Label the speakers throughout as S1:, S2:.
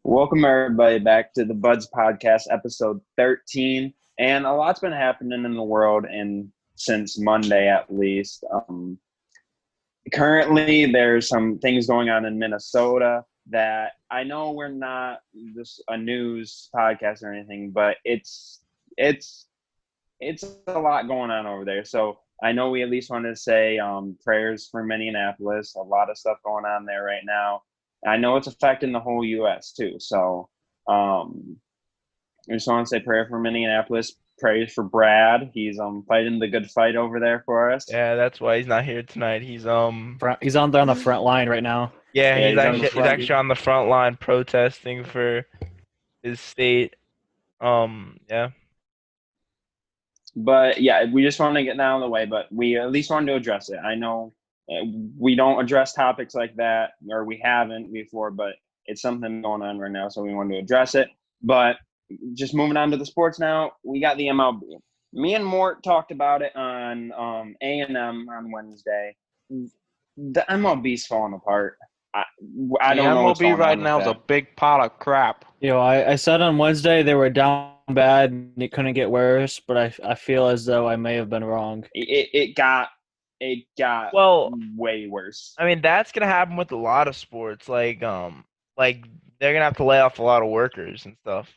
S1: Welcome everybody back to the Buds Podcast, episode 13. And a lot's been happening in the world and since Monday at least. Currently, there's some things going on in Minnesota that I know we're not just a news podcast or anything, but it's a lot going on over there. So I know we at least wanted to say prayers for Minneapolis. A lot of stuff going on there right now. I know it's affecting the whole U.S. too. So I just want to say prayer for Minneapolis. Praise for Brad. He's fighting the good fight over there for us.
S2: Yeah, that's why he's not here tonight.
S3: He's on the front line right now.
S2: Yeah, he's
S1: he's
S2: actually on the front line protesting for his state. Yeah.
S1: But yeah, we just want to get that out of the way. But we at least wanted to address it. I know we don't address topics like that, or we haven't before, but it's something going on right now, so we wanted to address it. But just moving on to the sports now, we got the MLB. Me and Mort talked about it on A&M on Wednesday. The MLB's falling apart. I don't know what's going
S4: MLB right
S1: on
S4: now
S1: with
S4: is a
S1: that.
S4: big pot of crap.
S3: I said on Wednesday they were down bad and it couldn't get worse, but I feel as though I may have been wrong.
S1: It got
S2: Well,
S1: way worse.
S2: I mean, that's gonna happen with a lot of sports. Like they're gonna have to lay off a lot of workers and stuff.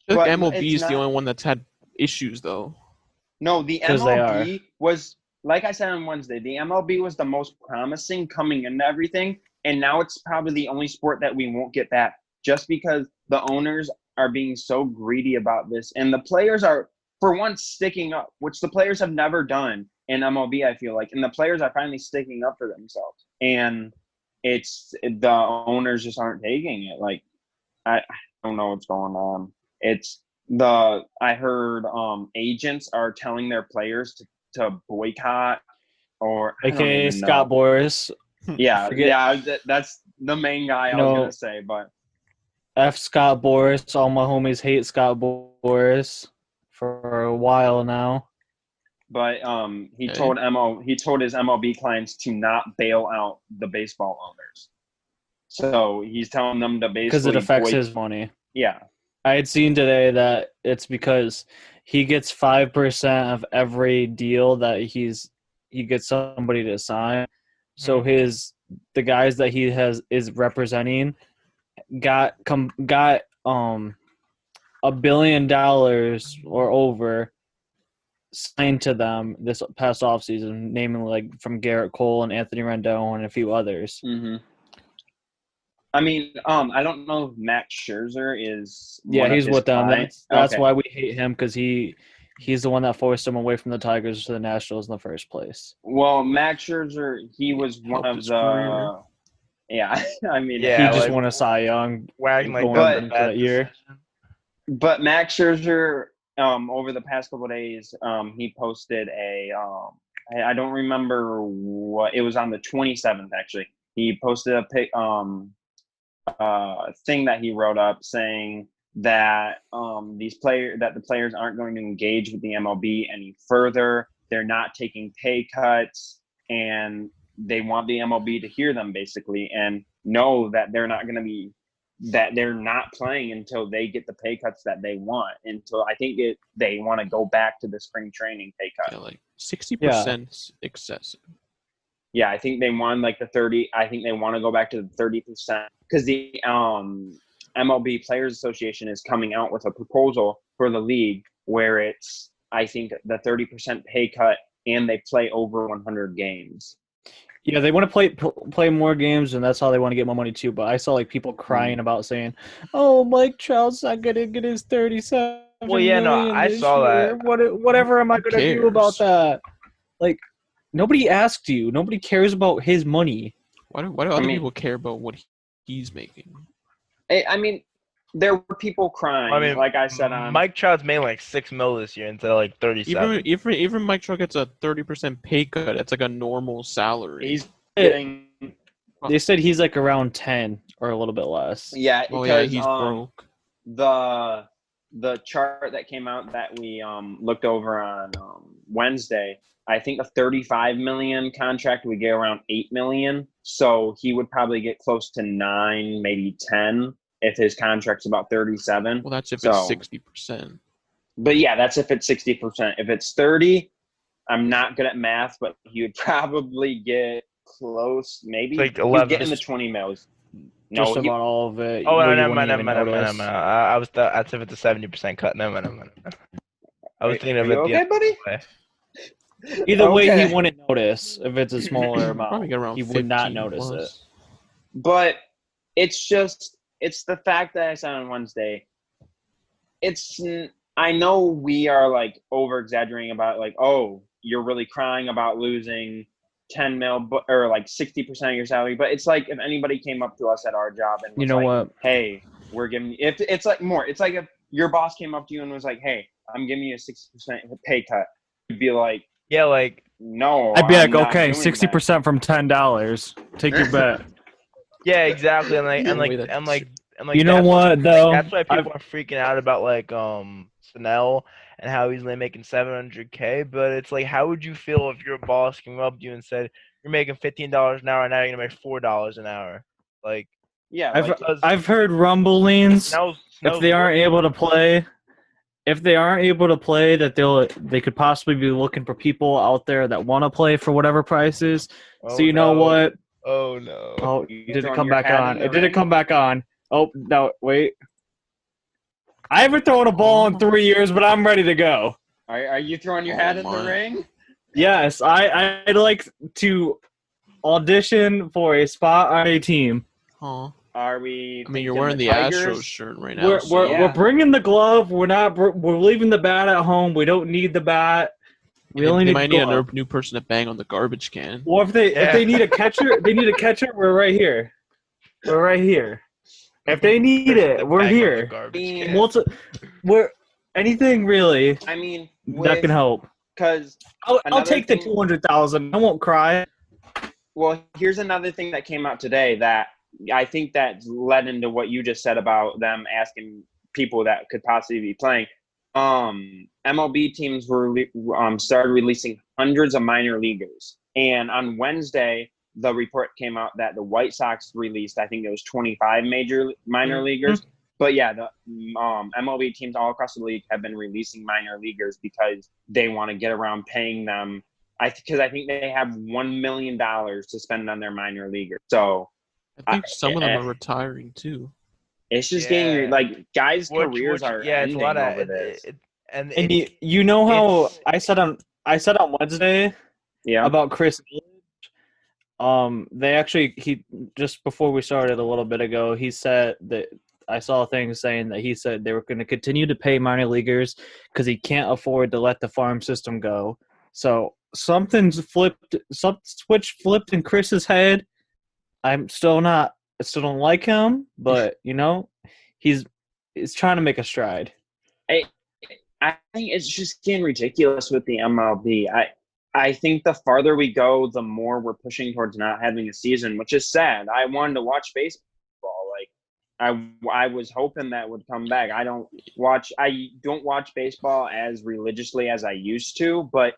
S5: I feel like
S1: But
S5: MLB
S1: it's
S5: is the
S1: not-
S5: only one that's had issues, though.
S1: No, the
S3: 'Cause they
S1: MLB was, like I said on Wednesday, the MLB was the most promising coming into everything, and now it's probably the only sport that we won't get back just because the owners are being so greedy about this, and the players are, for once, sticking up, which the players have never done in MLB, I feel like, and the players are finally sticking up for themselves, and the owners just aren't taking it. Like, I don't know what's going on. I heard agents are telling their players to boycott, or I don't
S3: AKA
S1: even know.
S3: Scott Boris.
S1: Yeah,
S3: Forget-
S1: that's the main guy I was gonna say, but
S3: F Scott Boris. All my homies hate Scott Boris for a while now.
S1: he
S5: Okay.
S1: told his MLB clients to not bail out the baseball owners. So he's telling them to basically
S3: Because it affects his money.
S1: Yeah.
S3: I had seen today that it's because he gets 5% of every deal that he gets somebody to sign. So the guys that he is representing got $1 billion or over signed to them this past offseason, namely like from Garrett Cole and Anthony Rendon and a few others.
S1: Mm-hmm. I mean, I don't know if Max Scherzer is.
S3: Yeah, he's with them.
S1: Clients.
S3: That's
S1: Okay.
S3: why we hate him, because he's the one that forced him away from the Tigers to the Nationals in the first place.
S1: Well, Max Scherzer, he was one
S5: Helped
S1: of
S5: his
S1: the.
S5: career.
S1: Yeah, I mean,
S2: Yeah,
S3: he just
S2: like-
S3: won a Cy Young.
S2: Wagging like
S3: Going
S2: that's a
S1: into
S2: bad
S3: that year.
S2: decision.
S1: But Max Scherzer, over the past couple of days, he posted I don't remember what it was, on the 27th actually. He posted a pic, thing that he wrote up saying that the players aren't going to engage with the MLB any further. They're not taking pay cuts, and they want the MLB to hear them basically and know that they're not playing until they get the pay cuts that they want. Until they want to go back to the spring training pay cut.
S5: Yeah, like 60% is excessive.
S1: Yeah, I think they want like the 30. I think they want to go back to the 30% because the MLB Players Association is coming out with a proposal for the league where it's, I think, the 30% pay cut and they play over 100 games.
S3: Yeah, they want to play more games, and that's how they want to get more money too. But I saw like people crying about saying, "Oh, Mike Trout's not gonna get his 37
S2: Well, yeah, no,
S3: million
S2: I
S3: this
S2: saw
S3: year. Whatever am I gonna do about
S5: cares?
S3: that?" Like, nobody asked you. Nobody cares about his money.
S5: Why do other
S1: mean-
S5: people care about what he's making?
S1: I mean, there were people crying.
S2: I mean,
S1: like I said,
S2: Mike Trout's made like $6 million this year instead of like 37.
S5: Even Mike Trout gets a 30% pay cut. It's like a normal salary.
S1: he's getting.
S3: They said he's like around 10 or a little bit less.
S1: Yeah,
S5: oh
S1: because
S5: yeah, he's broke.
S1: the chart that came out that we looked over on Wednesday, I think a 35 million contract would get around 8 million. So he would probably get close to 9, maybe 10 if his contract's about 37.
S5: Well, that's if
S1: So-
S5: it's 60%.
S1: But yeah, that's if it's 60%. If it's 30, I'm not good at math, but he would probably get close. Maybe
S2: Like
S1: he would
S2: 11.
S1: get in the 20 mils.
S3: Just
S1: No, he-
S3: about all of it.
S2: Oh,
S3: where
S2: no,
S3: you
S2: never mind,
S3: wouldn't
S2: never
S3: even
S2: mind, never
S3: notice.
S2: mind, never mind. That's if it's a 70% cut. No, no. I was thinking
S1: are
S2: of
S1: you
S2: it the
S1: okay,
S2: other
S1: buddy?
S2: way.
S3: Either way,
S1: Okay.
S3: he wouldn't notice if it's a smaller
S5: Probably
S3: amount.
S5: get around
S3: He would not
S5: 15
S3: notice
S5: plus.
S3: it.
S1: But it's the fact that I said on Wednesday. I know we are like over exaggerating about like, oh, you're really crying about losing 10 mil or like 60% of your salary. But it's like if anybody came up to us at our job and was
S3: You know
S1: like,
S3: what?
S1: hey, we're giving you, if it's like more, it's like if your boss came up to you and was like, hey, I'm giving you a 60% pay cut. You'd be like,
S2: Yeah, like,
S1: no,
S3: I'd be
S1: I'm
S3: like,
S1: not
S3: okay,
S1: doing
S3: 60% from $10. Take your bet.
S2: yeah, exactly. And
S5: The way that
S2: like
S3: You know
S2: that's
S3: what, though?
S2: That's why people are freaking out about like Snell and how he's only making $700K. But it's like, how would you feel if your boss came up to you and said, "You're making $15 an hour, and now you're gonna make $4 an hour"? Like,
S1: Yeah,
S3: I've heard rumblings
S2: Snell's
S3: if they aren't able to play. If they aren't able to play, that they could possibly be looking for people out there that want to play for whatever prices. So you know what?
S2: Oh no!
S3: Oh,
S1: You
S3: did it
S1: throwing
S3: come
S1: your
S3: back
S1: hat
S3: on?
S1: in the
S3: It didn't
S1: ring?
S3: come back on. Oh no! Wait. I haven't thrown a ball in 3 years, but I'm ready to go.
S1: are you throwing your hat in the
S5: my.
S1: ring?
S3: Yes, I'd like to audition for a spot on a team.
S5: Huh.
S1: Are we?
S5: I mean, you're
S1: thinking
S5: wearing the
S1: Tigers?
S5: Astros shirt right now.
S3: We're bringing the glove. We're leaving the bat at home. We don't need the bat. We only
S5: they
S3: need
S5: might
S3: the
S5: need a
S3: glove.
S5: new person to bang on the garbage can.
S3: Or if they
S2: Yeah.
S3: need a catcher, We're right here. We're right here. If they need it, we're here. We're anything really
S1: I mean,
S3: that can help.
S1: Because
S3: I'll
S1: Another
S3: take the
S1: thing-
S3: 200,000. I won't cry.
S1: well, here's another thing that came out today that I think that led into what you just said about them asking people that could possibly be playing. MLB teams were started releasing hundreds of minor leaguers, and on Wednesday the report came out that the White Sox released, I think it was 25 minor leaguers. But yeah, the MLB teams all across the league have been releasing minor leaguers because they want to get around paying them. Because I think they have $1 million to spend on their minor leaguers. So
S5: I think some of them are retiring too.
S1: it's just
S2: Yeah.
S1: getting like guys' careers are
S2: it's a
S1: ending
S2: lot of
S1: over this.
S3: And you know how I said on Wednesday
S1: Yeah.
S3: about Chris. He just before we started a little bit ago, he said that I saw things saying that he said they were going to continue to pay minor leaguers because he can't afford to let the farm system go. So something's flipped. Some switch flipped in Chris's head. I still don't like him, but he's trying to make a stride.
S1: I think it's just getting ridiculous with the MLB. I think the farther we go, the more we're pushing towards not having a season, which is sad. I wanted to watch baseball. Like I was hoping that would come back. I don't watch baseball as religiously as I used to, but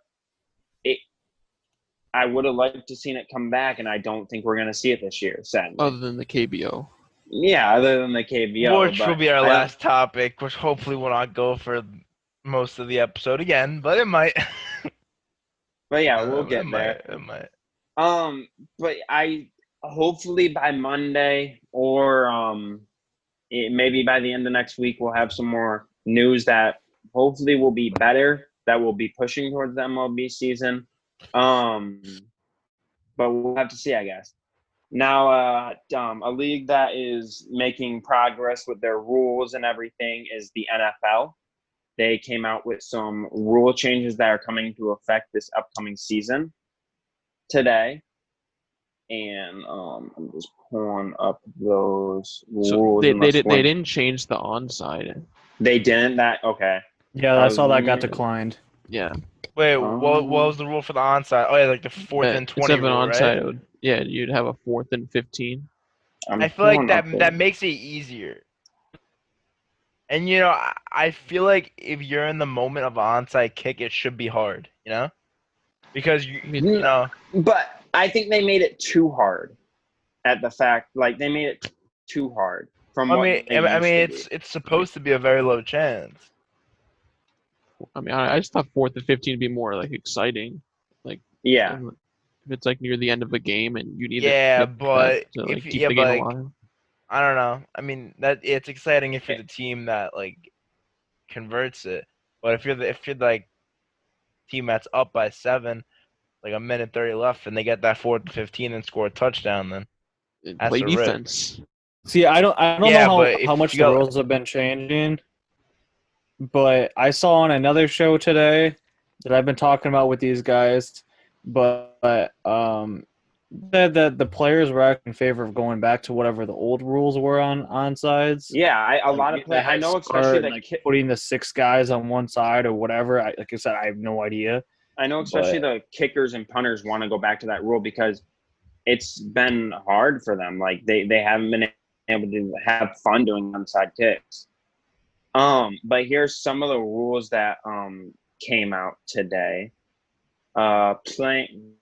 S1: I would have liked to seen it come back, and I don't think we're going to see it this year, sadly.
S5: Other than the KBO.
S1: Yeah, other than the KBO.
S2: Which will be our last topic, which hopefully will not go for most of the episode again, but it might.
S1: But yeah, we'll get there.
S2: It might.
S1: But I hopefully by Monday or maybe by the end of next week we'll have some more news that hopefully will be better. That will be pushing towards the MLB season. But we'll have to see, I guess. Now, a league that is making progress with their rules and everything is the NFL. They came out with some rule changes that are coming to effect this upcoming season today. And I'm just pulling up those rules.
S5: So they didn't change the onside.
S1: They didn't? Okay.
S3: Yeah, I saw that got declined.
S5: Yeah.
S2: Wait, what was the rule for the onside? Oh, yeah, like the 4th and 20
S5: instead of an
S2: rule,
S5: onside,
S2: right?
S5: you'd have a 4th and 15.
S2: I feel like that makes it easier. And, I feel like if you're in the moment of an onside kick, it should be hard, Because,
S1: But I think they made it too hard at the fact, like, they made it too hard from
S2: I
S1: what
S2: mean,
S1: they
S2: I mean,
S1: used to
S2: it's supposed to be a very low chance.
S5: I mean, I just thought 4th and 15 would be more like exciting. Like,
S1: be. Yeah.
S5: if it's like near the end of a game and you need
S2: Yeah,
S5: to kick
S2: but
S5: that to like keep the game alive.
S2: I don't know. I mean, that it's exciting if you're the team that like converts it. But if you're like team that's up by 7, like a minute 30 left, and they get that 4th and 15 and score a touchdown, then that's
S5: Play
S2: a rip.
S5: defense.
S3: See, I don't
S2: Yeah,
S3: know
S2: but
S3: how
S2: if
S3: much
S2: you
S3: the
S2: got-
S3: rules have been changing, but I saw on another show today that I've been talking about with these guys, but said that the players were actually in favor of going back to whatever the old rules were on onsides.
S1: Yeah, a lot of players. I know, especially the
S3: putting the 6 guys on one side or whatever. Like I said, I have no idea.
S1: I know, especially the kickers and punters want to go back to that rule because it's been hard for them. Like they haven't been able to have fun doing onside kicks. But here's some of the rules that came out today. Playing.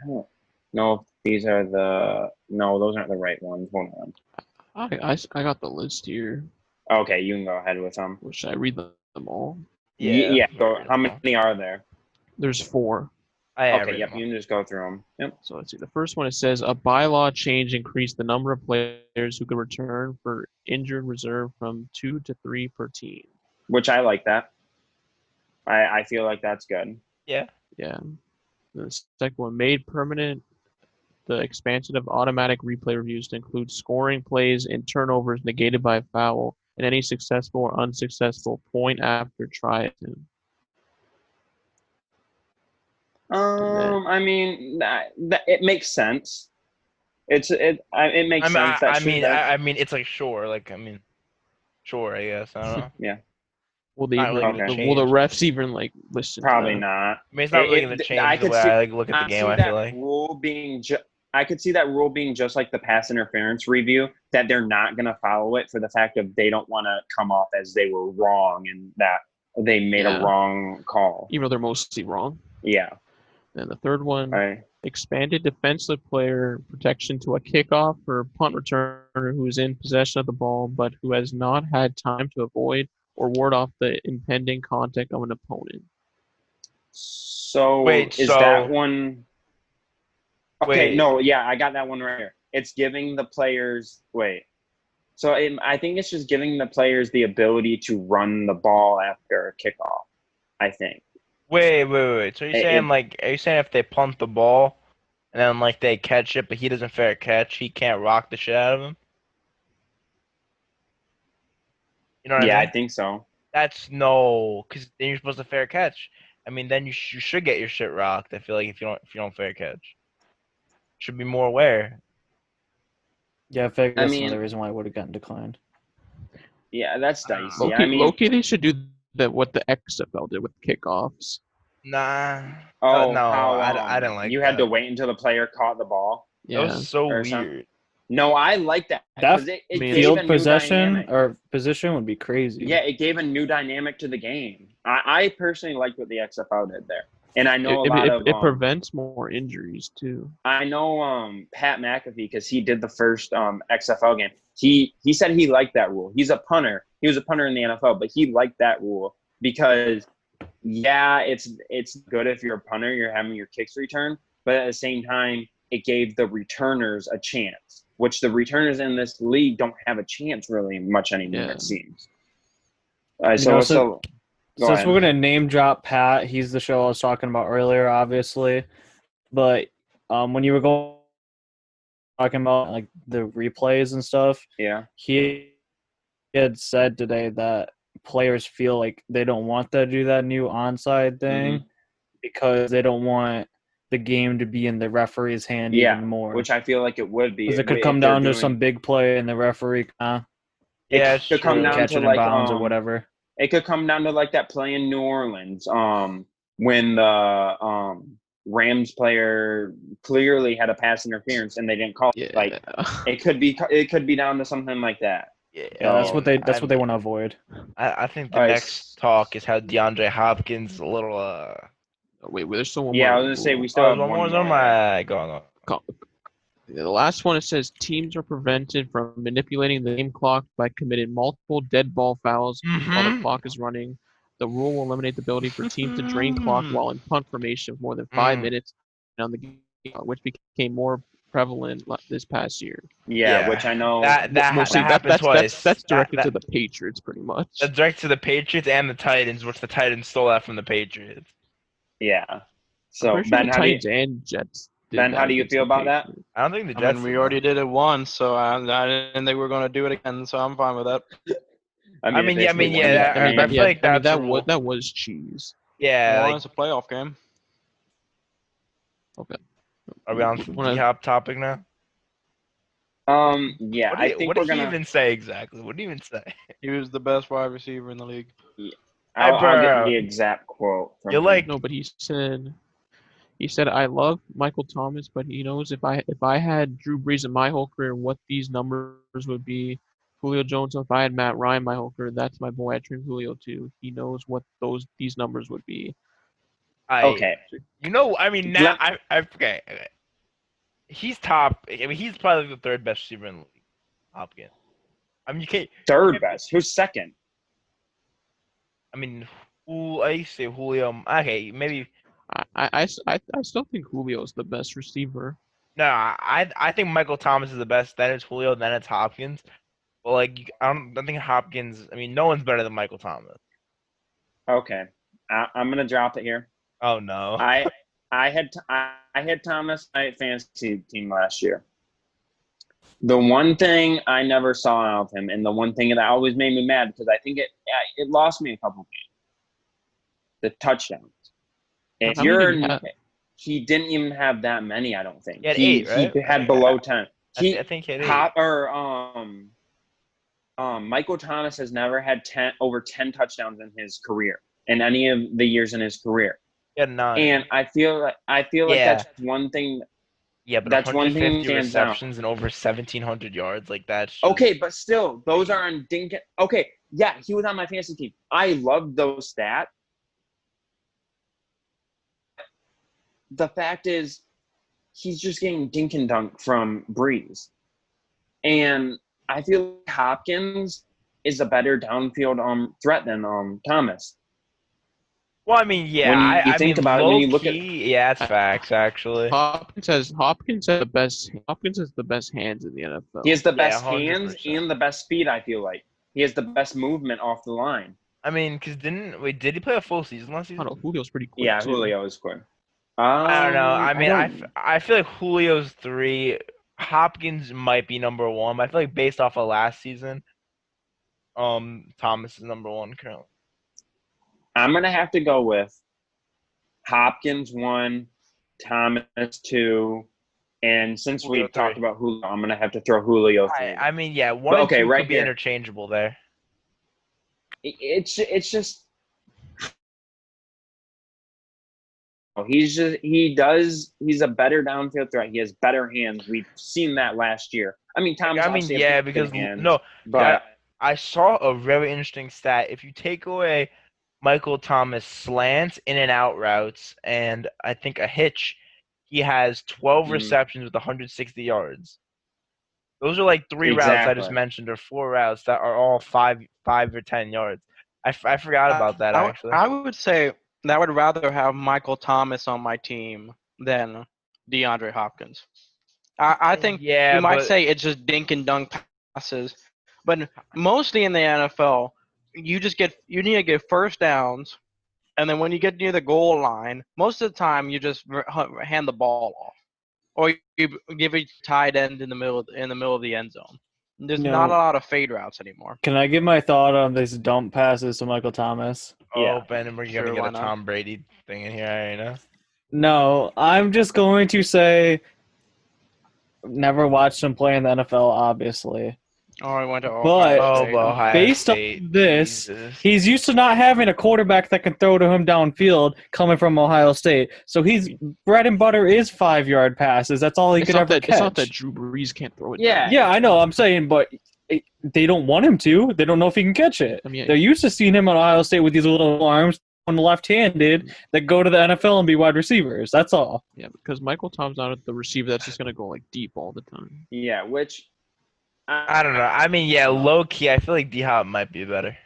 S1: I don't know if these are those aren't the right ones. Hold on.
S5: I got the list here.
S1: Okay, you can go ahead with them.
S5: Or should I read them all?
S1: Yeah. Go. How many are there?
S5: There's 4.
S1: Okay, yep, you can just go through them. Yep.
S5: So let's see. The first one, it says a bylaw change increased the number of players who could return for injured reserve from 2 to 3 per team.
S1: Which I like that. I feel like that's good.
S5: Yeah. The second one, made permanent the expansion of automatic replay reviews to include scoring plays and turnovers negated by a foul and any successful or unsuccessful point after try attempt.
S1: I mean, that it makes sense. It makes sense.
S2: I mean, it's like sure, I guess. I don't know.
S1: Yeah.
S5: Will
S2: the
S5: refs even like listen?
S1: Probably
S5: to that?
S1: not.
S2: I mean, it's not really going to change the way I look at the game. I feel like
S1: rule being I could see that rule being just like the pass interference review, that they're not going to follow it for the fact of they don't want to come off as they were wrong and that they made a wrong call.
S5: Even though they're mostly wrong.
S1: Yeah.
S5: And the third one, expanded defensive player protection to a kickoff or punt returner who is in possession of the ball but who has not had time to avoid or ward off the impending contact of an opponent.
S1: So that one? Okay, I got that one right here. It's giving the players So I think it's just giving the players the ability to run the ball after a kickoff. I think.
S2: Wait. So you're saying are you saying if they punt the ball and then like they catch it, but he doesn't fair catch, he can't rock the shit out of him? You know what I mean?
S1: Yeah, I think so.
S2: That's because then you're supposed to fair catch. I mean, then you should get your shit rocked. I feel like if you don't fair catch, should be more aware.
S3: Yeah, I figured that's another reason why I would have gotten declined.
S1: Yeah, that's dicey.
S5: Loki, they should do what the XFL did with kickoffs.
S2: Nah.
S1: Oh
S2: no,
S1: how,
S2: I didn't like.
S1: You had to wait until the player caught the ball.
S5: Yeah,
S2: that was so weird.
S1: No, I like that.
S3: That field possession or position would be crazy.
S1: Yeah, it gave a new dynamic to the game. I personally liked what the XFL did there. And I know
S5: it prevents more injuries too.
S1: I know Pat McAfee, because he did the first XFL game. He said he liked that rule. He's a punter. He was a punter in the NFL, but he liked that rule because it's good if you're a punter, you're having your kicks return, but at the same time, it gave the returners a chance, which the returners in this league don't have a chance really much anymore, it seems.
S3: Since we're going to name drop Pat, he's the show I was talking about earlier, obviously. But when you were talking about like the replays and stuff, he had said today that players feel like they don't want to do that new onside thing because they don't want the game to be in the referee's hand even more.
S1: Which I feel like it would be.
S3: Because it could come down to some big play and the referee
S1: it could come down
S3: catch
S1: to
S3: it in bounds or whatever.
S1: It could come down to like that play in New Orleans when the Rams player clearly had a pass interference and they didn't call it. Like it could be down to something like that.
S3: Yeah, that's what they want to avoid.
S2: I think the next talk is how DeAndre Hopkins a little
S5: Wait, there's still one more.
S1: Yeah, I was gonna say we still have one more.
S2: Go on.
S5: The last one, it says teams are prevented from manipulating the game clock by committing multiple dead ball fouls while the clock is running. The rule will eliminate the ability for teams to drain clock while in punt formation of more than 5 minutes on the game, which became more prevalent this past year.
S1: Yeah, which I know.
S2: that happened twice.
S5: That's directed to the Patriots, pretty much.
S2: That's directed to the Patriots and the Titans, which the Titans stole that from the Patriots.
S1: Yeah. So
S5: I'm pretty sure the Titans and Jets.
S1: Ben, how do you feel about that?
S2: I don't think the Jets.
S4: we already did it once, so I didn't think we were going to do it again. So I'm fine with that.
S2: I feel like
S5: that was cheese.
S2: Yeah,
S4: It's a playoff game.
S5: Okay.
S2: Are we on the D-Hop topic now?
S1: Yeah,
S2: what did he even say exactly? What did he even say?
S4: He was the best wide receiver in the league.
S1: I'll get the exact quote.
S5: No, but he said, "I love Michael Thomas, but he knows if I had Drew Brees in my whole career, what these numbers would be. Julio Jones, if I had Matt Ryan my whole career, that's my boy. I trained Julio too. He knows what these numbers would be."
S1: Okay.
S2: Okay. He's top. I mean, he's probably the third best receiver in the league. Hopkins. I mean, you can't.
S1: Third best. Who's second?
S2: I mean, I say Julio. Okay, maybe.
S5: I still think Julio's the best receiver.
S2: No, I think Michael Thomas is the best. Then it's Julio. Then it's Hopkins. But I don't think Hopkins. I mean, no one's better than Michael Thomas.
S1: Okay, I'm gonna drop it here.
S2: Oh no.
S1: I had Thomas on my fantasy team last year. The one thing I never saw out of him, and the one thing that always made me mad because I think it lost me a couple games. The touchdowns. If he didn't even have that many, I don't think.
S2: He had 8, right?
S1: He had below 10.
S2: I think he had 8.
S1: Michael Thomas has never had over 10 touchdowns in his career, in any of the years in his career.
S2: He had 9.
S1: And I feel like that's one thing.
S2: Yeah, but
S1: that's one thing that
S2: receptions and over 1,700 yards, that's just...
S1: Okay, but still, those are on Dink. Okay, yeah, he was on my fantasy team. I love those stats. The fact is, he's just getting dink and dunk from Breeze. And I feel like Hopkins is a better downfield threat than Thomas.
S2: Well, I mean, yeah.
S1: When you think about it, when you look at
S2: that's facts, actually.
S5: Hopkins has the best hands in the NFL.
S1: He has the best hands and the best speed. I feel like he has the best movement off the line.
S2: I mean, because did he play a full season last season?
S5: I don't know. Julio's pretty quick.
S1: Yeah,
S5: too.
S1: Julio is quick.
S2: I don't know. I mean, I feel like Julio's 3. Hopkins might be number 1. But I feel like based off of last season, Thomas is number 1 currently.
S1: I'm gonna have to go with Hopkins 1, Thomas 2, and since we talked about Julio, I'm gonna have to throw Julio 3.
S2: I mean, yeah, 1 and 2 could be interchangeable there.
S1: It's just he's a better downfield threat. He has better hands. We've seen that last year. I mean, Thomas.
S2: But I saw a very interesting stat. If you take away Michael Thomas slants, in and out routes, and I think a hitch, he has 12 receptions with 160 yards. Those are 3 routes I just mentioned, or 4 routes that are all 5 or 10 yards. I forgot about that, actually.
S4: I would say that I would rather have Michael Thomas on my team than DeAndre Hopkins. I think you might say it's just dink and dunk passes, but mostly in the NFL, you need to get first downs, and then when you get near the goal line, most of the time you just hand the ball off, or you give a tight end in the middle of the end zone. There's not a lot of fade routes anymore.
S3: Can I give my thought on these dump passes to Michael Thomas?
S2: Oh, Ben, and we're gonna get a Tom Brady thing in here, you know?
S3: No, I'm just going to say, never watched him play in the NFL, obviously.
S4: Oh, I went to
S3: Ohio State. Based on this, he's used to not having a quarterback that can throw to him downfield coming from Ohio State. So he's bread and butter is 5-yard passes. That's all he could ever catch.
S5: It's not that Drew Brees can't throw it.
S3: Yeah, I know. I'm saying, but they don't want him to. They don't know if he can catch it. I mean, they're used to seeing him on Ohio State with these little arms left-handed that go to the NFL and be wide receivers. That's all.
S5: Yeah, because Michael Tom's not the receiver that's just gonna go like deep all the time.
S1: Yeah, which
S2: I don't know. I mean, yeah, low key, I feel like D-Hop might be better.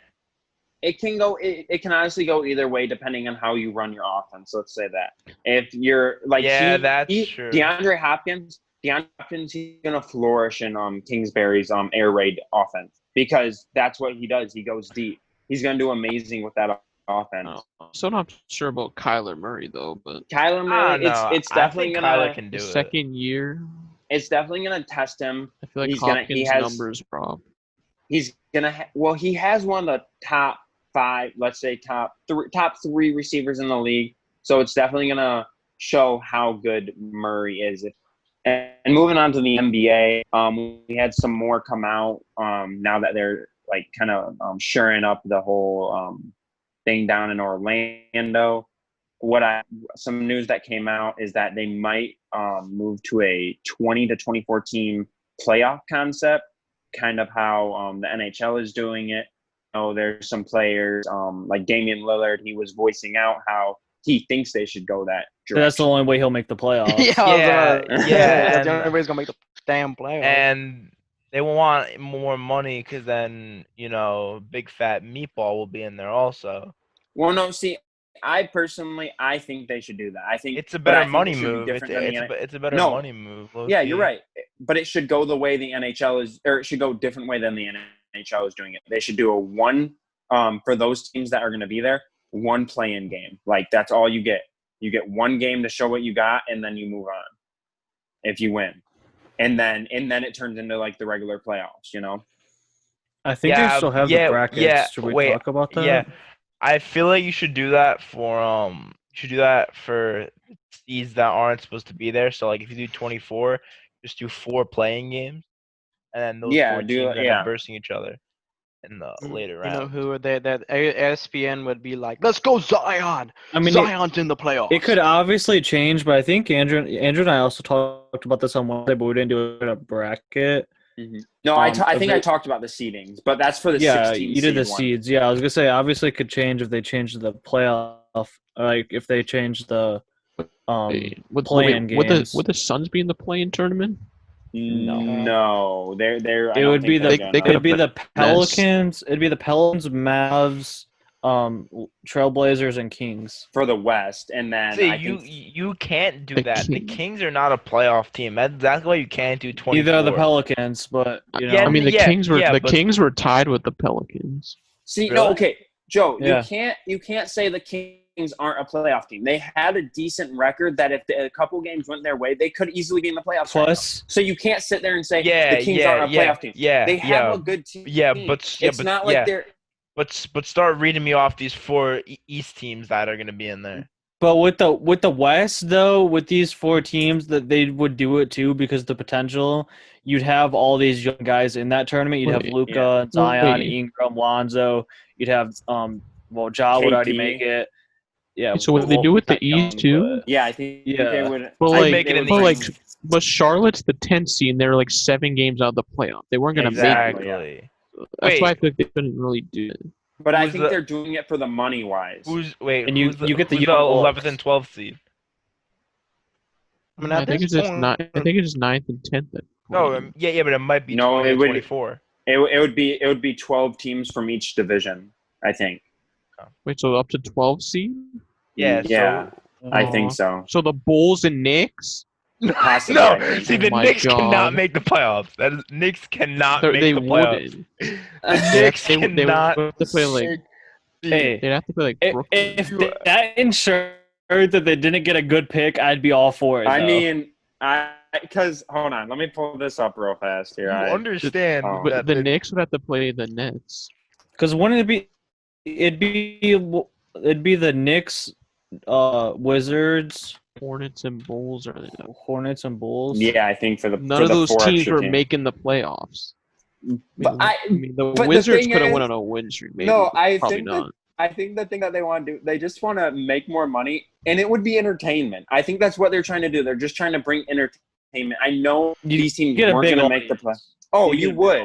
S1: it can go. It can honestly go either way depending on how you run your offense. Let's say that if you're like
S2: that's true.
S1: DeAndre Hopkins, he's gonna flourish in Kingsbury's air raid offense because that's what he does. He goes deep. He's gonna do amazing with that offense.
S5: So not sure about Kyler Murray though, but
S1: Kyler Murray, it's definitely gonna
S2: Kyler can do it.
S5: Second year.
S1: It's definitely gonna test him.
S5: I feel like Hopkins' numbers drop.
S1: He's gonna he has one of the top 5, let's say top 3 receivers in the league. So it's definitely gonna show how good Murray is. And moving on to the NBA, we had some more come out now that they're like kind of shoring up the whole thing down in Orlando. Some news that came out is that they might move to a 20 to 24 team playoff concept, kind of how the NHL is doing it. There's some players like Damian Lillard. He was voicing out how he thinks they should go that direction.
S3: That's the only way he'll make the playoffs.
S4: That's the only way he's gonna make the damn playoffs.
S2: And they want more money because then big fat meatball will be in there also.
S1: Well, no, see, I think they should do that. I think
S2: it's a better money move. It's a better money move.
S1: Yeah, you're right. But it should go the way the NHL is, or it should go a different way than the NHL is doing it. They should do a one for those teams that are going to be there, one play-in game. Like that's all you get. You get one game to show what you got, and then you move on if you win. And then it turns into like the regular playoffs.
S3: I think they still have the brackets.
S2: Yeah,
S3: should we talk about that?
S2: Yeah. I feel like you should do that for seeds that aren't supposed to be there. So like if you do 24, just do 4 playing games, and then those 4 teams end up versing each other in the later round.
S4: You know who are they? That ESPN would be like, "Let's go Zion."
S3: I mean,
S4: Zion's in the playoffs.
S3: It could obviously change, but I think Andrew and I also talked about this on Wednesday, but we didn't do it in a bracket.
S1: Mm-hmm. No, I think I talked about the seedings, but that's for the 16
S3: you did the
S1: one.
S3: seeds. Yeah, I was gonna say obviously it could change if they change the playoff, like if they change the play-in games.
S5: Would the Suns be in the play-in tournament?
S1: No, they're.
S3: It would be the Pelicans. It'd be the Pelicans, Mavs, Trailblazers, and Kings
S1: for the West, and then
S2: you can't do that. The Kings are not a playoff team. That's why you can't do 24.
S3: Either the Pelicans, but
S5: I mean the Kings were tied with the Pelicans.
S1: See, really? No, okay, Joe, you can't say the Kings aren't a playoff team. They had a decent record that if a couple games went their way, they could easily be in the playoffs.
S3: Plus,
S1: so you can't sit there and say the Kings aren't a playoff team. They have a good team. It's not like they're.
S2: But start reading me off these 4 East teams that are going to be in there.
S3: But with the West though, with these 4 teams, that they would do it too because the potential. You'd have all these young guys in that tournament. You'd have Luka, Zion, Ingram, Lonzo. You'd have Ja would already make it. Yeah.
S5: So would they do it the East too?
S1: I think they would.
S2: Make it in the East.
S5: But Charlotte's the 10th seed, and they're like 7 games out of the playoff. They weren't going to make it. That's why I think they couldn't really do it.
S1: But I think they're doing it for the money wise.
S3: You get the
S2: 11th and 12th seed.
S5: I mean, I think it's just 9th and 10th.
S2: But it might be 24.
S1: It would be 12 teams from each division, I think.
S5: Wait, so up to 12 seed?
S2: Yeah.
S1: I think so.
S5: So the Bulls and Knicks?
S2: No, see, the Knicks cannot make the playoffs. Knicks cannot make the playoffs. The Knicks cannot.
S5: They'd have to play like Brooklyn.
S3: If that ensured that they didn't get a good pick, I'd be all for it.
S1: I mean, because hold on, let me pull this up real fast here.
S2: I understand
S5: that the Knicks would have to play the Nets.
S3: Because wouldn't it be? It'd be the Knicks, Wizards,
S5: Hornets and Bulls.
S3: Hornets and Bulls.
S1: Yeah, I think
S5: none of those teams were making the playoffs. The Wizards could have went on a win streak. Maybe, I
S1: think the thing that they want to do, they just want to make more money, and it would be entertainment. I think that's what they're trying to do. They're just trying to bring entertainment. I know these teams weren't going to make the play. Oh, you would.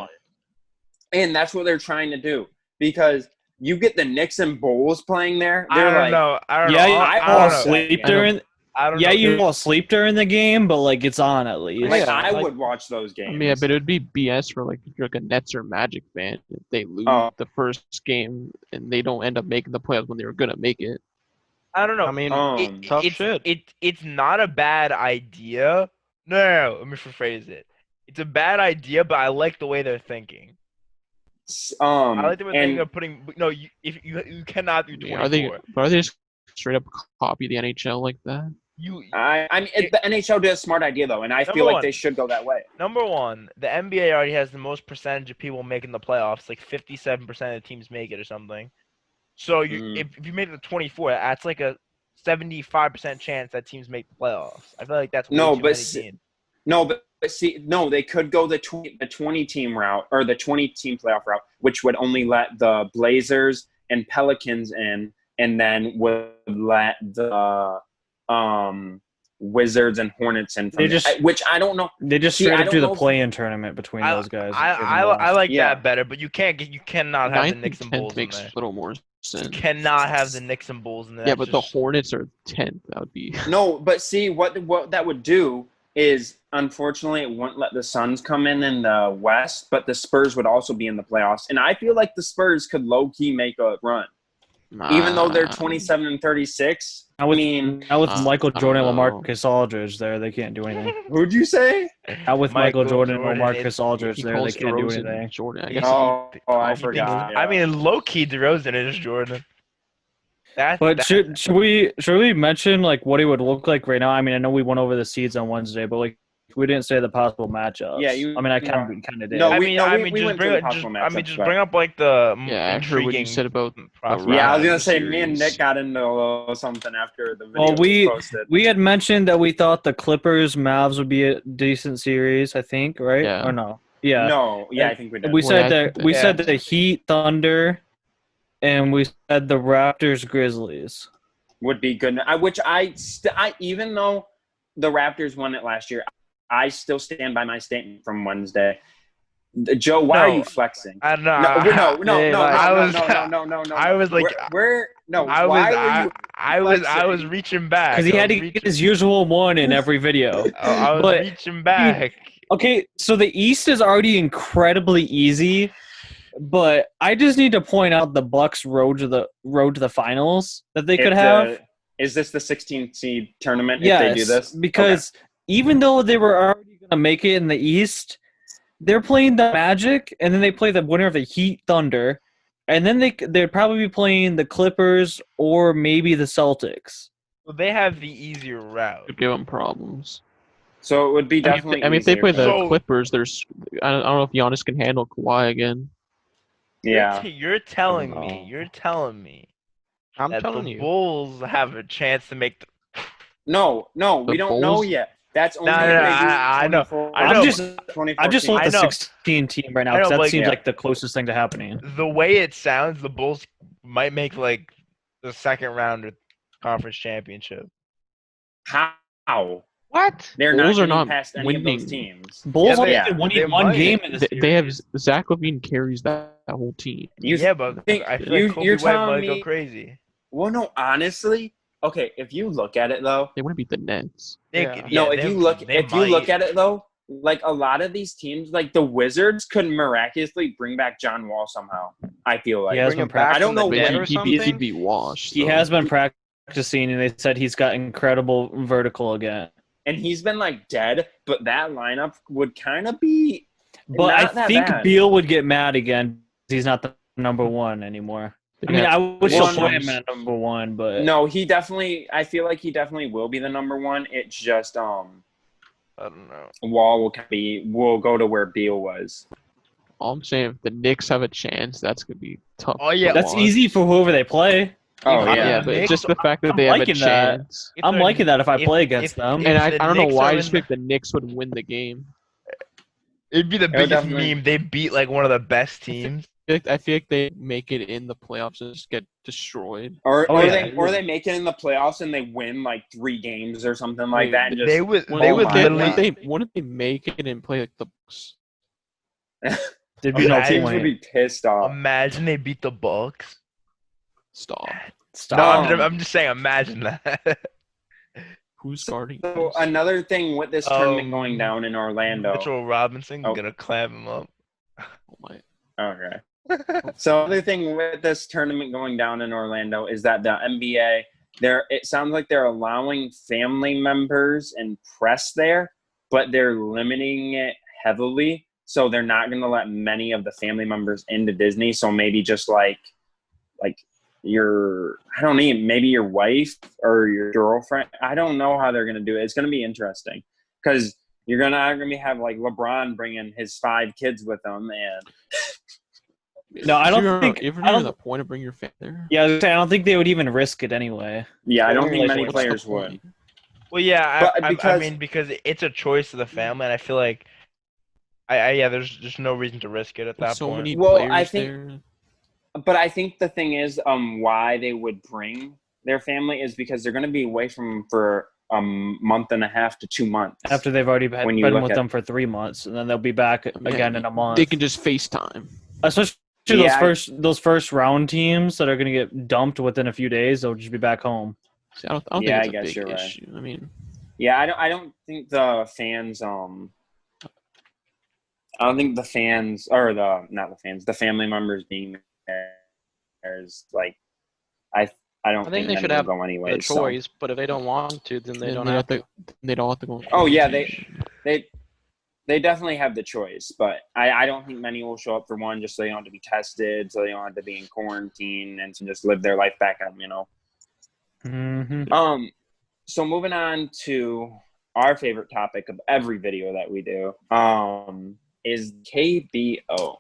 S1: And that's what they're trying to do because you get the Knicks and Bulls playing there.
S2: I
S1: They're
S2: don't
S1: like,
S2: know. I don't
S3: Yeah,
S2: know.
S3: you
S1: I
S3: fall
S1: watched
S3: asleep
S1: that
S3: during.
S2: I don't
S3: Yeah,
S2: know.
S3: you fall asleep during the game, but like it's on at least.
S1: like
S5: Yeah,
S1: I
S5: like-
S1: would watch those games.
S5: I mean, yeah, but it would be BS for like if you're like a Nets or Magic fan if they lose
S1: Oh.
S5: the first game and they don't end up making the playoffs when they were gonna make it.
S2: I don't know.
S4: I mean, tough
S2: it's,
S4: shit.
S2: It's not a bad idea. No, let me rephrase it. It's a bad idea, but I like the way they're thinking. I like the way they're thinking of putting. No, you cannot do 24.
S5: Are they just straight up copy the NHL like that?
S1: I mean, the NHL did a smart idea though, and I feel like they should go that way.
S2: Number one, the NBA already has the most percentage of people making the playoffs. Like 57% of the teams make it or something. So if you make it to 24, that's like a 75% chance that teams make the playoffs. I feel like that's way too many teams.
S1: No, they could go the 20 team route or the 20 team playoff route, which would only let the Blazers and Pelicans in, and then would let the Wizards and Hornets in. Which I don't know.
S3: They just straight up do the play-in tournament between those guys.
S2: I like that better, but you cannot have the Knicks and Bulls in there.
S5: Makes a little more sense.
S2: You cannot have the Knicks and Bulls in there.
S5: Yeah, but the Hornets are 10th. That would be
S1: no. But see what that would do is, unfortunately, it wouldn't let the Suns come in the West, but the Spurs would also be in the playoffs, and I feel like the Spurs could low key make a run. Even though they're 27 and 36,
S3: now with Michael Jordan and LaMarcus Aldridge there, they can't do anything.
S1: Who'd you say?
S3: Now with Michael Jordan and LaMarcus Aldridge there, they can't do anything.
S5: Jordan, I guess.
S1: I forgot.
S2: I mean, low key, DeRozan is Jordan.
S3: Should we mention like what he would look like right now? I mean, I know we went over the seeds on Wednesday, but like we didn't say the possible matchups.
S1: Yeah,
S3: I kind of did.
S1: No,
S2: just bring up like the
S5: I heard what you said about.
S1: Yeah, I was gonna say me and Nick got into a little something after the video was posted.
S3: We had mentioned that we thought the Clippers Mavs would be a decent series. I think, right?
S5: Yeah.
S3: Or no? Yeah.
S1: No. Yeah, I think we did.
S3: We said the Heat Thunder, and we said the Raptors Grizzlies
S1: would be good. Even though the Raptors won it last year, I still stand by my statement from Wednesday. Joe, why are you flexing?
S2: I don't know. I was reaching back
S3: because he had to get his usual one in every video.
S2: I was reaching back.
S3: Okay, so the East is already incredibly easy, but I just need to point out the Bucks road to the finals that they could have.
S1: Is this the 16th seed tournament?
S3: Yes,
S1: if they do this,
S3: because even though they were already going to make it in the East, they're playing the Magic, and then they play the winner of the Heat Thunder, and then they'd probably be playing the Clippers or maybe the Celtics.
S2: Well, they have the easier route.
S5: Could give them problems.
S1: So it would be definitely.
S5: I mean, if they play the Clippers, I don't know if Giannis can handle Kawhi again.
S1: Yeah.
S2: You're telling me.
S4: I'm
S2: that
S4: telling
S2: the
S4: you.
S2: Bulls have a chance to make.
S1: No, we don't know yet. That's only.
S2: I know.
S3: I'm just looking at the 16 team right now because that seems like the closest thing to happening.
S2: The way it sounds, the Bulls might make like the second round of conference championship.
S1: How?
S4: What?
S1: They're
S5: Bulls
S1: not
S5: are not
S1: past any
S5: winning.
S1: of those teams.
S3: Bulls only winning one game in this series.
S5: They have Zach LaVine carries that whole team.
S2: But I feel like Kobe White might go crazy.
S1: Well, no, honestly. Okay, if you look at it though,
S5: they want to beat the Nets.
S1: If you look at it though, like a lot of these teams, like the Wizards, could miraculously bring back John Wall somehow. I feel like I don't know when
S5: he'd be washed.
S3: He has been practicing, and they said he's got incredible vertical again.
S1: And he's been like dead, but that lineup would kind of be.
S3: But I think Beal would get mad again. He's not the number one anymore. I mean, I would still play him at number one, but
S1: no, he definitely. I feel like he definitely will be the number one. It's just
S2: I don't know.
S1: Wall will go to where Beal was.
S5: All I'm saying, if the Knicks have a chance, that's gonna be tough.
S2: Oh yeah,
S3: that's easy for whoever they play.
S1: Oh yeah,
S5: but just the fact that they have a chance.
S3: I'm liking that if I play against them.
S5: And I don't know why I just think the Knicks would win the game.
S2: It'd be the biggest meme. They beat like one of the best teams.
S5: I feel like they make it in the playoffs and just get destroyed.
S1: Or they make it in the playoffs and they win like 3 games or something like that. And just,
S5: wouldn't they make it and play like the Bucks?
S3: Teams
S1: would be pissed off.
S2: Imagine they beat the Bucks.
S5: Stop.
S2: No, I'm just saying. Imagine that.
S5: Who's guarding?
S1: So
S5: this?
S1: another thing with this tournament going down in Orlando.
S2: Mitchell Robinson gonna clam him up.
S5: Oh my.
S1: Okay. So another thing with this tournament going down in Orlando is that the NBA, it sounds like they're allowing family members and press there, but they're limiting it heavily. So they're not going to let many of the family members into Disney. So maybe just like maybe your wife or your girlfriend. I don't know how they're going to do it. It's going to be interesting because you're going to have like LeBron bringing his 5 kids with him. And
S3: no, I don't think.
S5: If
S3: I
S5: you're
S3: don't,
S5: the point of bringing your family there.
S3: yeah, I don't think they would even risk it anyway.
S1: Yeah, I don't think many
S5: What's the
S1: players
S5: point?
S1: would.
S2: Well, yeah,
S1: But
S2: because it's a choice of the family, and I feel like, there's just no reason to risk it at
S5: There's
S2: that
S5: so
S2: point.
S5: many
S1: Well,
S5: players
S1: I think-
S5: there.
S1: But I think the thing is, why they would bring their family is because they're going to be away from for a month and a half to 2 months.
S3: After they've already
S1: When you
S3: been
S1: look
S3: with
S1: at-
S3: them for 3 months, and then they'll be back again in a month.
S5: They can just FaceTime.
S3: Especially
S1: Yeah,
S3: those first round teams that are going to get dumped within a few days. They'll just be back home.
S5: See, I don't
S1: Yeah, I
S5: think
S1: guess
S5: it's a
S1: you're
S5: big
S1: right.
S5: issue. I mean,
S1: Yeah, I don't think the fans. I don't think the fans or the family members being there is like, I don't
S4: I think they
S1: many
S4: should
S1: will
S4: have
S1: go anyway.
S4: the choice, but if they don't want to, then they
S5: then
S4: don't
S5: they
S4: have
S5: have
S4: to.
S5: They don't have to go.
S1: Oh yeah, they definitely have the choice, but I don't think many will show up for one just so they don't have to be tested, so they don't have to be in quarantine and to just live their life back home,
S3: Mm-hmm.
S1: So moving on to our favorite topic of every video that we do, is KBO.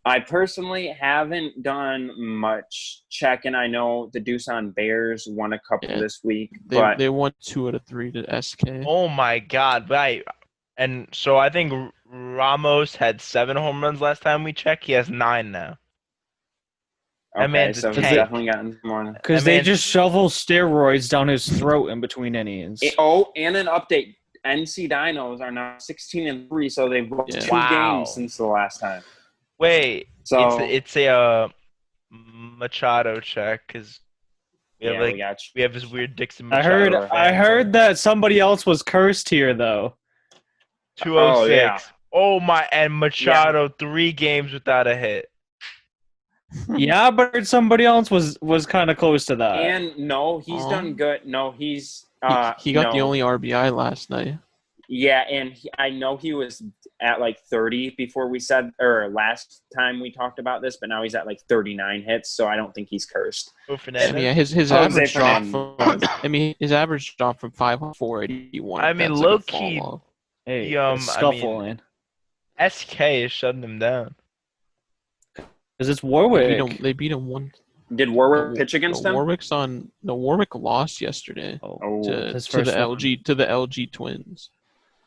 S1: I personally haven't done much checking. I know the Doosan Bears won a couple this week, but
S5: They won 2 out of 3 to SK.
S2: Oh my God! Right, and so I think Ramos had 7 home runs last time we checked. He has 9 now. That
S1: okay,
S2: man's a
S1: so he's
S2: tank.
S1: definitely gotten more.
S3: Because they just shovel steroids down his throat in between innings.
S1: And an update. NC Dinos are now 16-3, so they've won 2 games since the last time.
S2: Wait,
S1: So
S2: it's a Machado check because we have this weird Dixon Machado.
S3: I heard that somebody else was cursed here though.
S2: 206. Oh my! And Machado 3 games without a hit.
S3: Yeah, but I heard somebody else was kind of close to that.
S1: And no, he's done good. No, he's
S5: he got the only RBI last night.
S1: Yeah, and I know he was at like 30 before we said, or last time we talked about this, but now he's at like 39 hits, so I don't think he's cursed.
S5: I mean, his average dropped from. His average dropped from 504.81.
S2: I mean, low key.
S3: Hey,
S2: scuffling. SK is shutting him down.
S3: Because it's Warwick.
S5: They beat him one.
S1: Did Warwick pitch against them?
S5: Warwick lost yesterday to the LG Twins.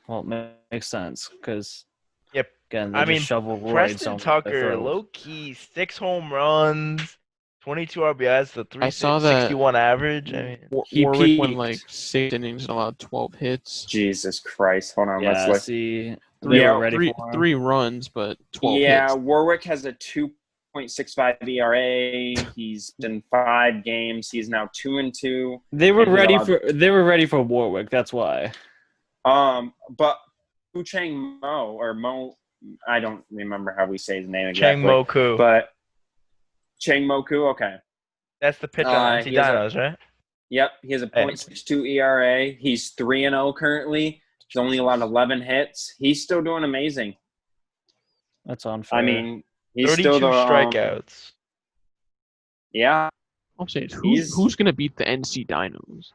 S3: Well, it makes sense because again,
S2: shovel Preston Tucker, low key 6 home runs, 22 RBIs, the 361 average. I mean,
S5: Warwick won like 6 innings and allowed 12 hits.
S1: Jesus Christ! Hold on,
S3: let's
S1: look.
S3: see.
S5: 3 runs, but 12 hits.
S1: Yeah, Warwick has a 2.65 ERA. He's in 5 games. He's now 2-2.
S3: They were ready for Warwick. That's why.
S1: But Hu Chang Mo or Mo, I don't remember how we say his name exactly.
S2: Chang Moku.
S1: But Chang Moku, okay.
S2: That's the pitcher on NC Dinos, right?
S1: Yep, he has a .62 ERA. He's 3-0 currently. He's only allowed 11 hits. He's still doing amazing.
S3: That's unfair.
S1: I mean, he's
S2: 32
S1: still the
S2: strikeouts.
S1: Yeah.
S5: I'm saying, who's going to beat the NC Dinos?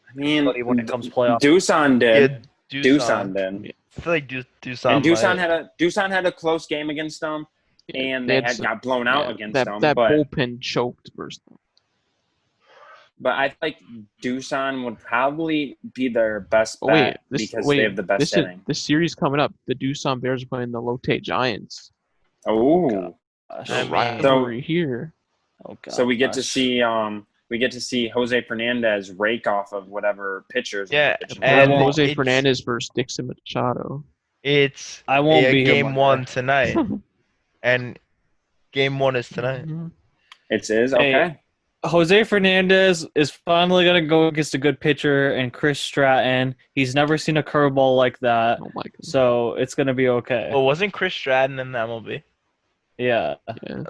S1: I mean,
S3: when it comes playoffs,
S1: Doosan did.
S2: Yeah,
S1: Doosan did.
S2: I feel like Doosan.
S1: And Doosan had a close game against them, and they got blown out against them.
S5: That bullpen choked versus them.
S1: But I think Doosan would probably be their best bet because they have the best hitting.
S5: This series coming up, the Doosan Bears are playing the Lotte Giants.
S1: Oh,
S5: rivalry here.
S3: Oh,
S1: so we get to see Jose Fernandez rake off of whatever pitchers.
S2: Yeah,
S5: and Jose Fernandez versus Dixon Machado.
S2: I won't be game 1 tonight, and game 1 is tonight.
S5: Mm-hmm.
S1: It is? Okay.
S3: Hey, Jose Fernandez is finally going to go against a good pitcher and Chris Stratton. He's never seen a curveball like that.
S5: Oh my god.
S3: So it's going to be okay.
S2: Well, wasn't Chris Stratton in the MLB?
S3: Yeah.
S5: Yeah.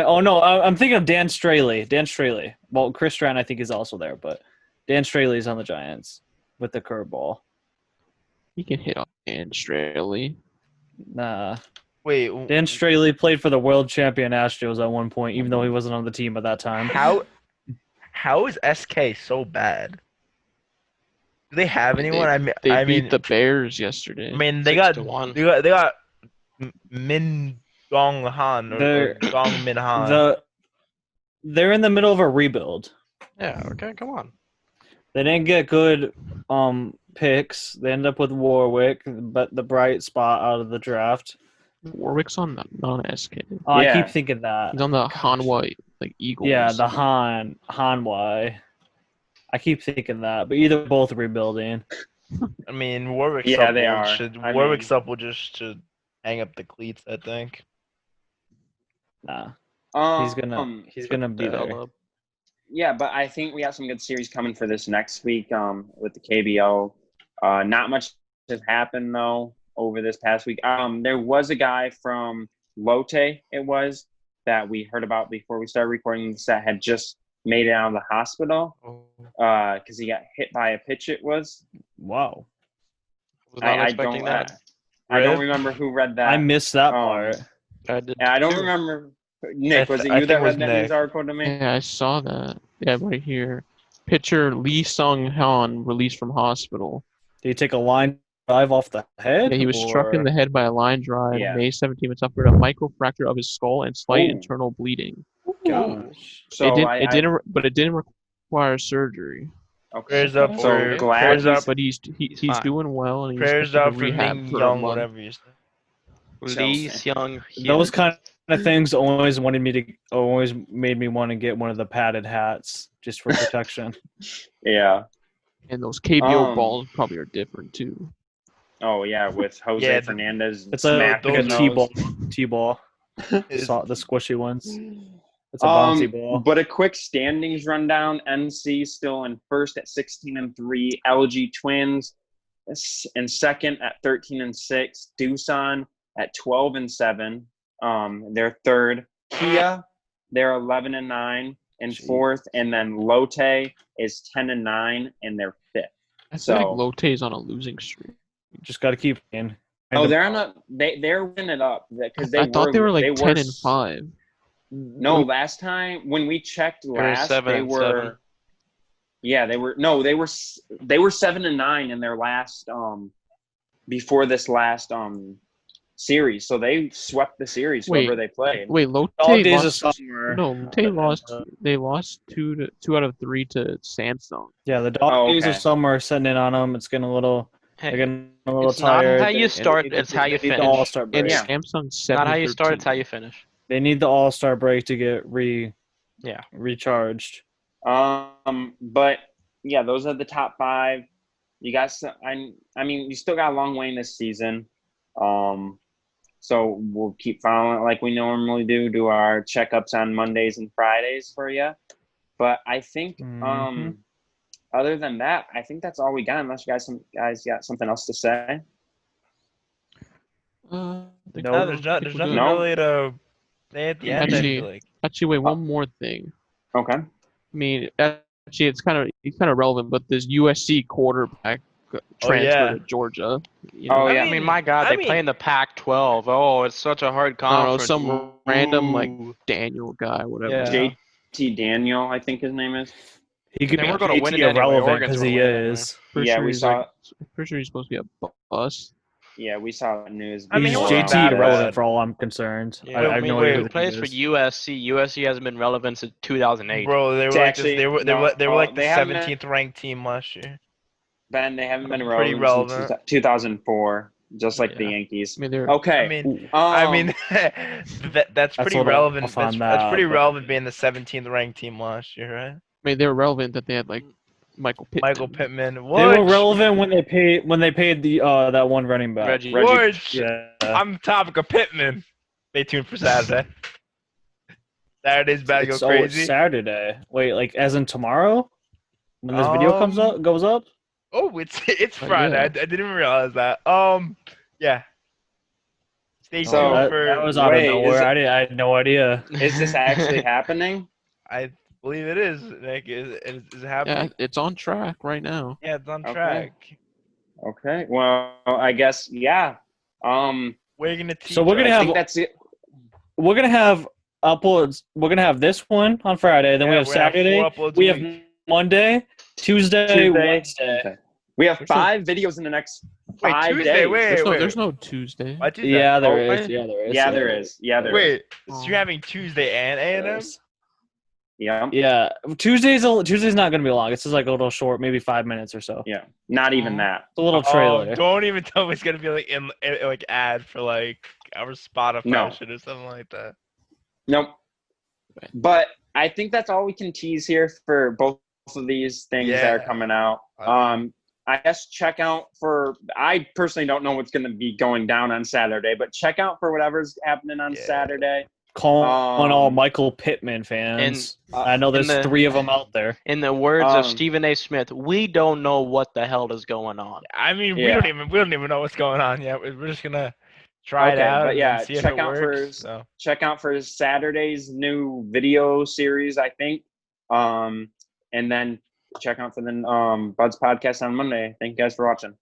S3: Oh, no, I'm thinking of Dan Straley. Dan Straley. Well, Chris Stratton, I think, is also there, but Dan Straley's on the Giants with the curveball.
S5: He can hit off Dan Straley.
S3: Nah.
S2: Wait.
S3: Dan Straley played for the world champion Astros at one point, even though he wasn't on the team at that time.
S2: How is SK so bad? Do they have anyone?
S5: They beat the Bears yesterday.
S2: I mean, they got Min Dong Han or Dong Min Han.
S3: They're in the middle of a rebuild.
S4: Yeah. Okay. Come on.
S3: They didn't get good picks. They ended up with Warwick, but the bright spot out of the draft.
S5: Warwick's on SK.
S3: Oh, yeah. I keep thinking that.
S5: He's on the Hanwha Eagles.
S3: Yeah, the Hanwha. I keep thinking that, but either both rebuilding.
S2: I mean, Warwick's
S1: Yeah,
S2: up
S1: they are.
S2: Warwick's up will just to hang up the cleats, I think.
S3: Nah. He's gonna be there.
S1: Yeah, but I think we got some good series coming for this next week with the KBO. Not much has happened though over this past week. There was a guy from Lotte, it was, that we heard about before we started recording this, that had just made it out of the hospital because he got hit by a pitch. It was.
S3: Wow.
S4: Was not expecting that.
S1: I don't remember who read that.
S3: I missed that part.
S4: I did.
S1: I don't remember. Nick, was it you that read that news article to me?
S5: Yeah, I saw that. Yeah, right here. Pitcher Lee Sung-han released from hospital.
S3: Did he take a line drive off the head?
S5: Yeah, he was struck in the head by a line drive. Yeah. May 17th and suffered a microfracture of his skull and slight internal bleeding.
S3: Gosh.
S1: So
S5: it didn't require surgery.
S1: Okay.
S2: Prayers up for
S1: glad,
S5: but he's doing well, and he's
S2: prayers up for
S5: rehab
S2: Ming
S5: for
S2: Young, whatever you say.
S4: Lee Young.
S3: Those kind of things always made me want to get one of the padded hats just for protection.
S1: Yeah.
S5: And those KBO balls probably are different too.
S1: Oh yeah, with Jose Fernandez.
S3: It's like a T-ball. The squishy ones. It's a bouncy ball.
S1: But a quick standings rundown: NC still in first at 16-3. LG Twins in second at 13-6. Doosan at 12-7. They're third. Kia, they're 11-9 in fourth, and then Lotte is 10-9 and they're fifth.
S5: I feel like Lotte's on a losing streak.
S3: You just got to keep in.
S1: Oh, they're on a. They're winning it up because
S5: I thought they were like 10-5.
S1: No, last time when we checked last, they were
S4: 7-7.
S1: Yeah, they were 7-9 in their last before this last series. So they swept the series whoever they played.
S5: Wait, Lotte lost. No, Lotte lost. They lost 2 out of 3 to Samsung.
S3: Yeah, the Days of Summer are setting in on them. It's getting a little. They're getting a little
S4: it's
S3: tired.
S4: Not how you start. It's how you finish.
S3: The All-Star break.
S5: It's Samsung 7.
S4: Not how you start. It's how you finish.
S3: They need the All-Star break to get recharged.
S1: But yeah, those are the top 5. You got some, I mean, you still got a long way in this season. So we'll keep following it like we normally do our checkups on Mondays and Fridays for you. But I think other than that, I think that's all we got. Unless you guys got something else to say.
S2: No, there's nothing really to say at the end.
S5: Actually, wait, one more thing.
S1: Okay.
S5: I mean, actually, it's kind of relevant, but this USC quarterback transfer to Georgia.
S1: I
S4: mean, my God, they play in the Pac-12. Oh, it's such a hard conference.
S5: I don't know, some random like Daniel guy, whatever.
S1: Yeah. JT Daniel, I think his name is.
S3: He could be irrelevant because he is.
S1: We saw.
S5: Pretty sure he's supposed to be a bust.
S1: Yeah, we saw news.
S3: I mean, JT irrelevant for all I'm concerned.
S4: Yeah, I have no idea who plays for USC. USC hasn't been relevant since 2008.
S2: Bro, they were like the 17th ranked team last year.
S1: Ben, they haven't been relevant since 2004, just like the Yankees.
S5: I mean,
S2: that's pretty relevant. That's pretty relevant being the 17th ranked team last year, right?
S5: I mean, they're relevant that they had like Michael Pittman.
S3: What? They were relevant when they paid the that one running back.
S2: Reggie. Yeah. I'm the topic of Pittman. Stay tuned for Saturday. Saturday's about to go
S3: It's
S2: crazy.
S3: Saturday. Wait, like as in tomorrow? When this video goes up?
S2: Oh, it's Friday.
S5: yeah.
S2: I didn't even realize that. Yeah. Stay tuned
S1: So,
S3: that was out of nowhere. I had no idea.
S1: Is this actually happening?
S2: I believe it is. Nick, is it
S5: Yeah,
S2: happening?
S5: it's on track right now.
S2: Yeah, it's on
S1: Okay.
S2: track.
S1: Okay. Well, I guess yeah.
S2: We're gonna teach.
S3: So we're gonna
S1: I
S3: have
S1: think that's it.
S3: we're gonna have uploads. We're gonna have this one on Friday. Then we have Saturday. We have Monday, Tuesday, Wednesday.
S1: We have 5 videos in the next 5
S2: Tuesday,
S1: days.
S2: wait.
S5: There's no Tuesday.
S2: Why Tuesday?
S3: Yeah, there is. Yeah, there is.
S1: Yeah, there is. Yeah, there is.
S2: Wait, so you're having Tuesday and A&M?
S1: Yeah.
S3: Yeah, Tuesday's not gonna be long. It's just like a little short, maybe 5 minutes or so.
S1: Yeah. Not even that.
S3: It's a little trailer.
S2: Don't even tell me it's gonna be like ad for like our Spotify shit or something like that.
S1: Nope. But I think that's all we can tease here for both of these things that are coming out. I guess check out for – I personally don't know what's going to be going down on Saturday, but check out for whatever's happening on Saturday.
S3: Calling all Michael Pittman fans. I know there's 3 of them out there.
S4: In the words of Stephen A. Smith, we don't know what the hell is going on.
S2: I mean, we don't even know what's going on yet. We're just gonna try it out.
S1: But yeah,
S2: see if it works.
S1: Check out for Saturday's new video series, I think. And then check out for the Bud's podcast on Monday. Thank you guys for watching.